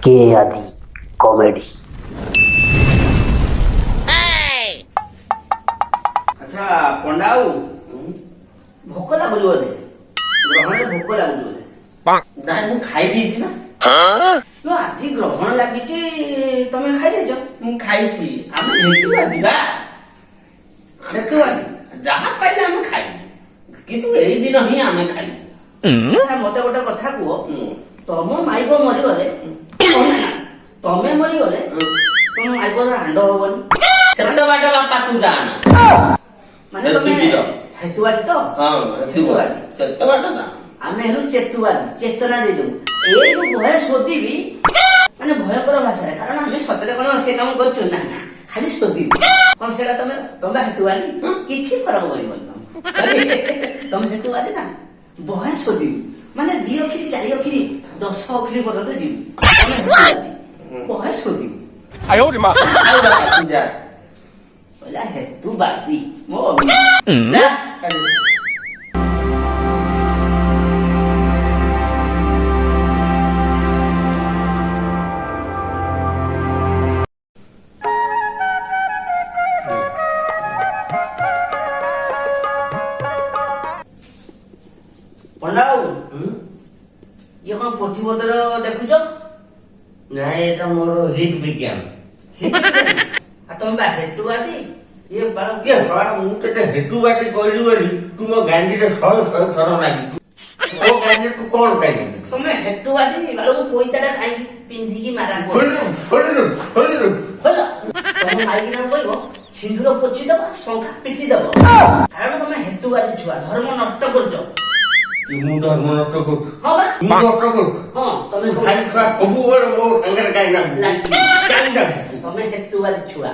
के आदि कॉमेडी। अच्छा पंडाऊ भोक लागुଛି ବୋଧେ ଗ୍ରହଣରେ ଭୋକ ଲାଗୁଛି ବୋଧେ ନାଇଁ ମୁଁ ଖାଇ ଦେଇଛି ନା ଲୋ ଆଜି ଗ୍ରହଣ ଲାଗିଛି ତମେ ଖାଇ ଦେଇଛ ମୁଁ ଖାଇଛି ଆମେ ହେତୁବାଦୀ ବା ହେତୁବାଦୀ ଯାହା ପାଇଲେ ଆମେ ଖାଇବୁ କିନ୍ତୁ ଏଇ ଦିନ ହିଁ ଆମେ ଖାଇବୁ। ଆଚ୍ଛା ମତେ ଗୋଟେ କଥା କୁହ ତମ ମାଇପ ମରିଗଲେ ତମେ ମରିଗଲେ ତମ ମାଇପର ହାଣ୍ଡ ହବନି ସେତେ ବାଟ ବାପା ତୁ ଯାଆନା ମାନେ ତମେ ହେତୁବାଦୀ ତ ହେତୁବାଦୀ ସେତେ ବାଟ ଯା ଆମେ ହେଲୁ ଚେତୁବାଦୀ ଚେତନା ଦେଇଦେବୁ ଏଇଠୁ ଭୟ ଶୋଧିବି ମାନେ ଭୟଙ୍କର ଭାଷାରେ କାରଣ ଆମେ ସତରେ କଣ ସେ କାମ କରୁଛୁ ନା ନା ଖାଲି ଶୋଧିବୁ କଣ ସେଟା ତମେ ତମେ ହେତୁବାଦୀ କିଛି ଫରକ ପଡିବନି ତମେ ହେତୁବାଦୀ ନା ଭୟ ଶୋଧିବୁ ମାନେ 2 ଅକ୍ଷରୀ 4 ଅକ୍ଷରୀ 10 ଅକ୍ଷରୀ ପର୍ଯ୍ୟନ୍ତ ଯିବୁ ତମେ ହେତୁବାଦୀ ଭୟ ଶୋଧିବୁ ହେତୁବାଦୀ ମୋ ଯା पंडाऊ ये कौन पोथीपत्र देखुच ନାଇଁ ଏଟା ମୋର ହିଟ୍ ବିଜ୍ଞାନ। तुम बा हेतुवादी ये बाल କିଏ ଶଳା ମୁଁ କେତେ ହେତୁବାଦୀ କହିଲି ବୋଲି ତୁ ମୋ ଗାଣ୍ଡିରେ 100 ଥର ଲାଗିଛୁ। ମୋ ଗାଣ୍ଡିରେ ତୁ କଣ ଖାଇଛୁ? तुम हेतुवादी बाल को पोईताटा खाई पिंधी की मारा ଖୋଲିରୁ होला तुम माइक ना कहबो सिंदूर पोछि दबा शंखा पिटी दबो कारण तुम हेतुवादी छुआ धर्म नष्ट करछ ମୁଁ ଧର୍ମ ନଷ୍ଟ କରୁ हां बा ମୁଁ ନଷ୍ଟ କରୁ हां तुम ଖାଲି ଛୁଆ ସବୁବେଳେ ମୋ ସାଙ୍ଗରେ କାହିଁ ନା लागी କାହିଁ ନା तुम हेतुवादी छुआ